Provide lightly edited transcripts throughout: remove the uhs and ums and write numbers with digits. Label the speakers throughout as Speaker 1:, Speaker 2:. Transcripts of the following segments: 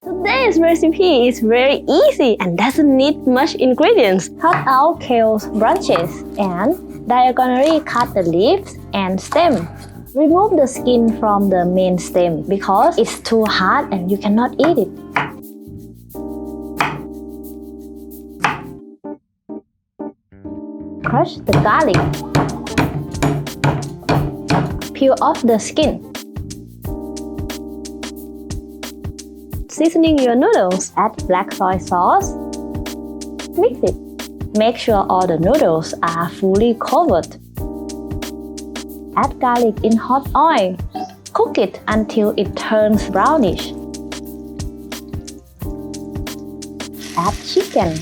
Speaker 1: Today's recipe is very easy and doesn't need much ingredients. Cut out kale branches and diagonally cut the leaves and stem. Remove the skin from the main stem because it's too hard and you cannot eat it. Crush the garlic. Peel off the skin. Seasoning your noodles, add black soy sauce. Mix it. Make sure all the noodles are fully covered. Add garlic in hot oil. Cook it until it turns brownish. Add chicken.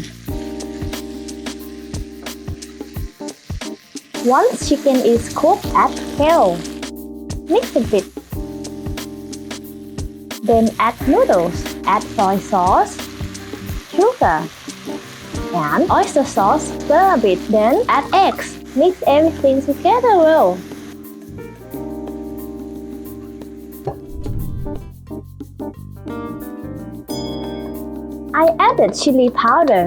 Speaker 1: Once chicken is cooked, add kale. Mix a bit. Then add noodles, add soy sauce, sugar, and oyster sauce. Stir a bit, then add eggs. Mix everything together well. I added chili powder,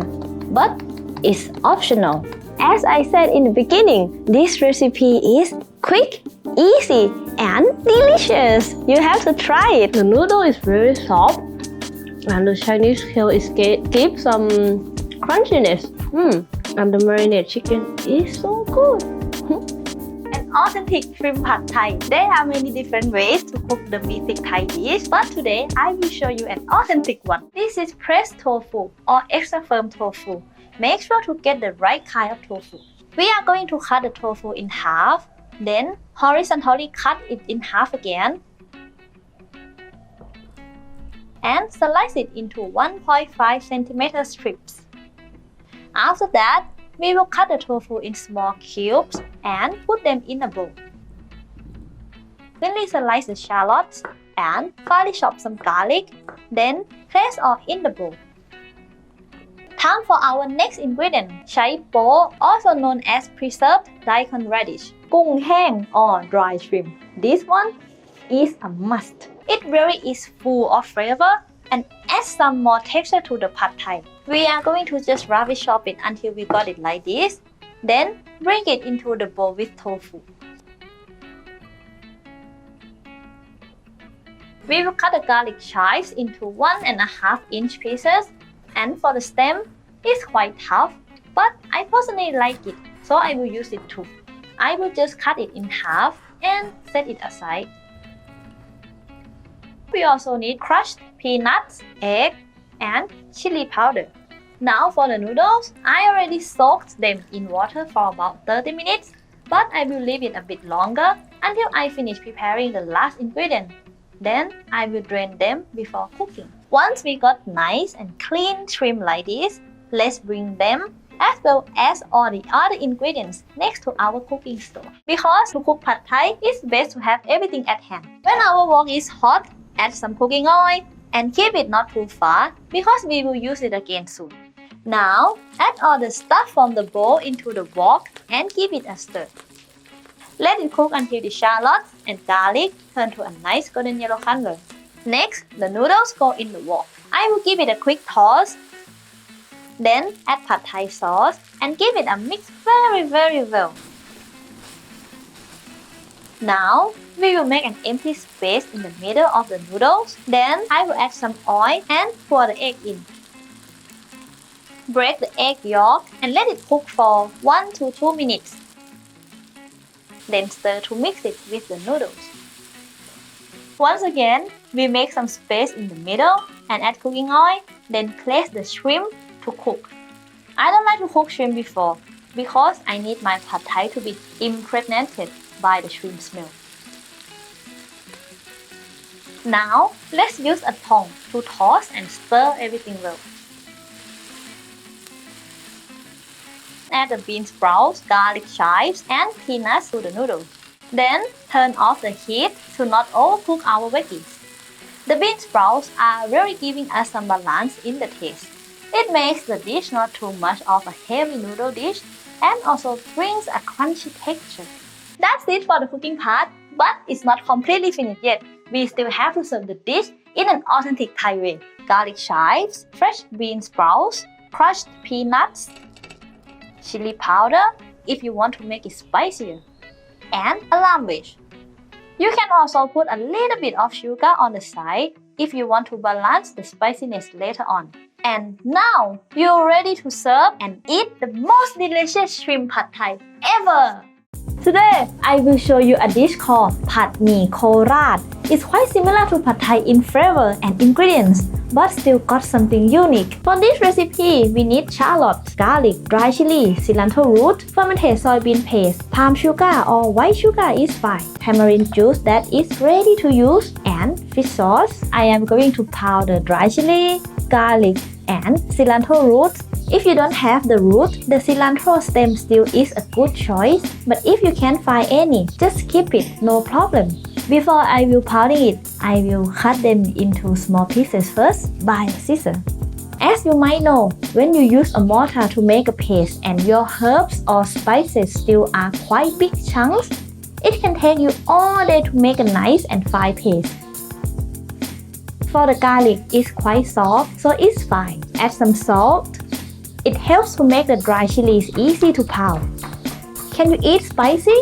Speaker 1: but it's optional. As I said in the beginning, this recipe is quick, easy, and delicious. You have to try it. The noodle is very soft, and the Chinese kale is give some crunchiness. And the marinade chicken is so good. An authentic shrimp pad Thai. There are many different ways to cook the mythic Thai dish, but today I will show you an authentic one. This is pressed tofu or extra firm tofu. Make sure to get the right kind of tofu. We are going to cut the tofu in half, then horizontally cut it in half again, and slice it into 1.5 cm strips. After that, we will cut the tofu in small cubes and put them in a bowl. Thinly slice the shallots and finely chop some garlic, then place all in the bowl. Time for our next ingredient, chai po, also known as preserved daikon radish, กุ้งแห้ง or dry shrimp. This one is a must. It really is full of flavor and adds some more texture to the pad Thai. We are going to just roughly chop it until we got it like this. Then bring it into the bowl with tofu. We will cut the garlic chives into 1.5 inch pieces. And for the stem, it's quite tough, but I personally like it, so I will use it too. I will just cut it in half and set it aside. We also need crushed peanuts, egg, and chili powder. Now for the noodles, I already soaked them in water for about 30 minutes, but I will leave it a bit longer until I finish preparing the last ingredient. Then I will drain them before cooking. Once we got nice and clean shrimp like this, let's bring them as well as all the other ingredients next to our cooking stove. Because to cook pad Thai, it's best to have everything at hand. When our wok is hot, add some cooking oil and keep it not too far because we will use it again soon. Now, add all the stuff from the bowl into the wok and give it a stir. Let it cook until the shallots and garlic turn to a nice golden yellow color. Next, the noodles go in the wok. I will give it a quick toss. Then add pad Thai sauce and give it a mix very well. Now, we will make an empty space in the middle of the noodles. Then I will add some oil and pour the egg in. Break the egg yolk and let it cook for 1 to 2 minutes. Then stir to mix it with the noodles. Once again, we make some space in the middle and add cooking oil, then place the shrimp to cook. I don't like to cook shrimp before because I need my pad Thai to be impregnated by the shrimp smell. Now, let's use a tongue to toss and stir everything well. Add the bean sprouts, garlic chives, and peanuts to the noodles. Then, turn off the heat to not overcook our veggies. The bean sprouts are really giving us some balance in the taste. It makes the dish not too much of a heavy noodle dish and also brings a crunchy texture. That's it for the cooking part, but it's not completely finished yet. We still have to serve the dish in an authentic Thai way. garlic chives, fresh bean sprouts, crushed peanuts, chili powder if you want to make it spicier, and a lamb wedge. You can also put a little bit of sugar on the side if you want to balance the spiciness later on. And now you're ready to serve and eat the most delicious shrimp pad thai ever! Today, I will show you a dish called Pad Mee Korat. It's quite similar to pad thai in flavor and ingredients, but still got something unique. For this recipe, we need shallots, garlic, dry chili, cilantro root, fermented soybean paste, palm sugar or white sugar is fine, tamarind juice that is ready to use, and fish sauce. I am going to powder dry chili, garlic, and cilantro root. If you don't have the root, the cilantro stem still is a good choice, but if you can't find any, just skip it, no problem. Before I will pounding it, I will cut them into small pieces first by a scissor. As you might know, when you use a mortar to make a paste and your herbs or spices still are quite big chunks, it can take you all day to make a nice and fine paste. For the garlic, it's quite soft, so it's fine. Add some salt. It helps to make the dry chilies easy to pound. Can you eat spicy?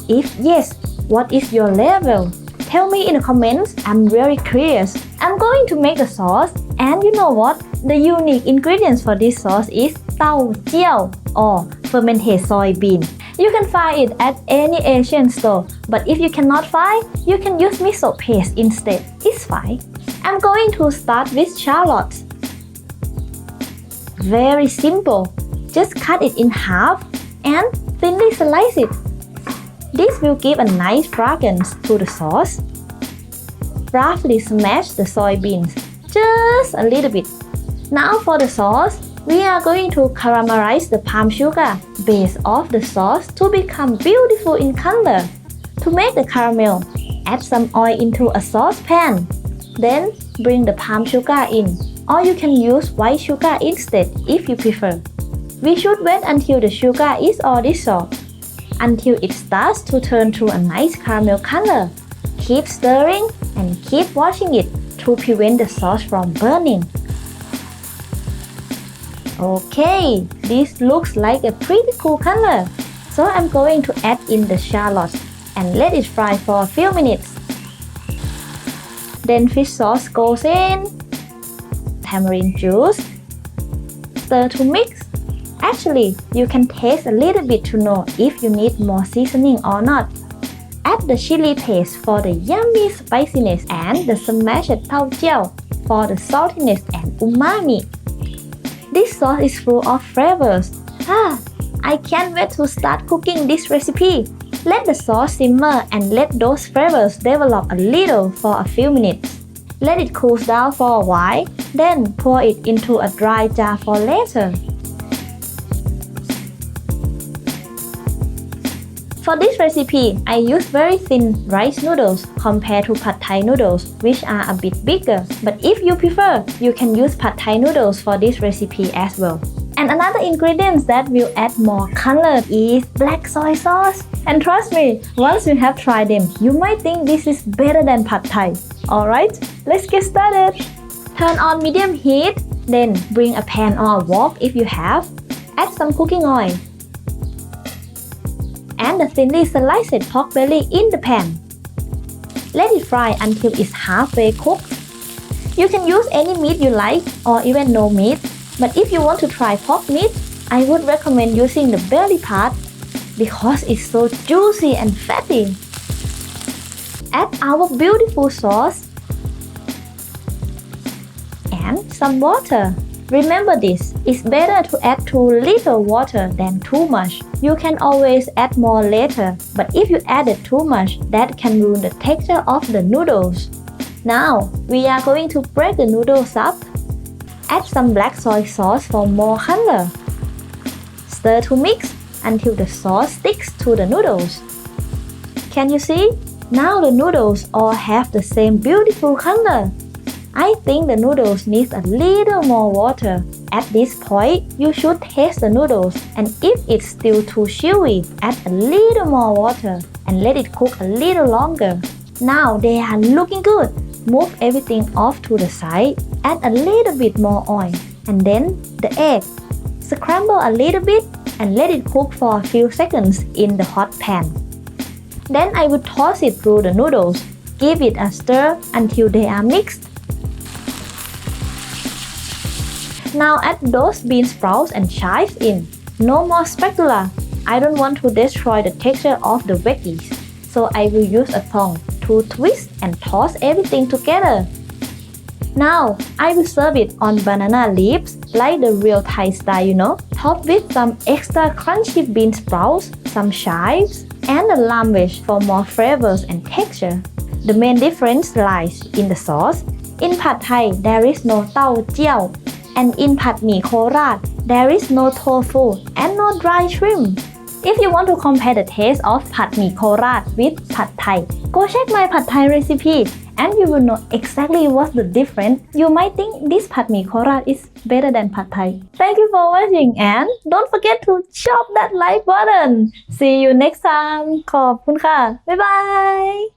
Speaker 1: If yes, what is your level? Tell me in the comments, I'm very curious. I'm going to make the sauce, and you know what? The unique ingredients for this sauce is tau jiao or fermented soybean. You can find it at any Asian store, but if you cannot find, you can use miso paste instead. It's fine. I'm going to start with shallots. Very simple. Just cut it in half and thinly slice it. This will give a nice fragrance to the sauce. Roughly smash the soybeans, just a little bit. Now for the sauce, we are going to caramelize the palm sugar base of the sauce to become beautiful in color. To make the caramel, add some oil into a saucepan. Then bring the palm sugar in, or you can use white sugar instead if you prefer. We should wait until the sugar is all dissolved, until it starts to turn to a nice caramel color. Keep stirring and keep watching it to prevent the sauce from burning. Okay, this looks like a pretty cool color. So I'm going to add in the shallots and let it fry for a few minutes. Then fish sauce goes in, tamarind juice, stir to mix. Actually, you can taste a little bit to know if you need more seasoning or not. Add the chili paste for the yummy spiciness and the smashed tau jiao for the saltiness and umami. This sauce is full of flavors. I can't wait to start cooking this recipe. Let the sauce simmer and let those flavors develop a little for a few minutes. Let it cool down for a while, then pour it into a dry jar for later. For this recipe, I use very thin rice noodles compared to pad thai noodles, which are a bit bigger. But if you prefer, you can use pad thai noodles for this recipe as well. And another ingredient that will add more color is black soy sauce. And trust me, once you have tried them, you might think this is better than pad thai. Alright, let's get started. Turn on medium heat, then bring a pan or a wok if you have. Add some cooking oil and the thinly sliced pork belly in the pan. Let it fry until it's halfway cooked. You can use any meat you like or even no meat. But if you want to try pork meat, I would recommend using the belly part because it's so juicy and fatty. Add our beautiful sauce and some water. Remember this, it's better to add too little water than too much. You can always add more later, but if you added too much, that can ruin the texture of the noodles. Now, we are going to break the noodles up. Add some black soy sauce for more color. Stir to mix until the sauce sticks to the noodles. Can you see? Now the noodles all have the same beautiful color. I think the noodles need a little more water. At this point, you should taste the noodles, and if it's still too chewy, add a little more water and let it cook a little longer. Now they are looking good. Move everything off to the side. Add a little bit more oil and then the egg. Scramble a little bit and let it cook for a few seconds in the hot pan. Then I will toss it through the noodles. Give it a stir until they are mixed. Now add those bean sprouts and chives in. No more spatula. I don't want to destroy the texture of the veggies, so I will use a thong to twist and toss everything together. Now, I will serve it on banana leaves like the real Thai style, topped with some extra crunchy bean sprouts, some chives, and a lamb wedge for more flavors and texture. The main difference lies in the sauce. In Pad Thai, there is no tau jiao, and in Pad Mee Korat, there is no tofu and no dry shrimp. If you want to compare the taste of Pad Mee Korat with Pad Thai, go check my Pad Thai recipe and you will know exactly what's the difference. You might think this Pad Mee Korat is better than Pad Thai. Thank you for watching and don't forget to chop that like button. See you next time. ขอบคุณค่ะ บ๊ายบาย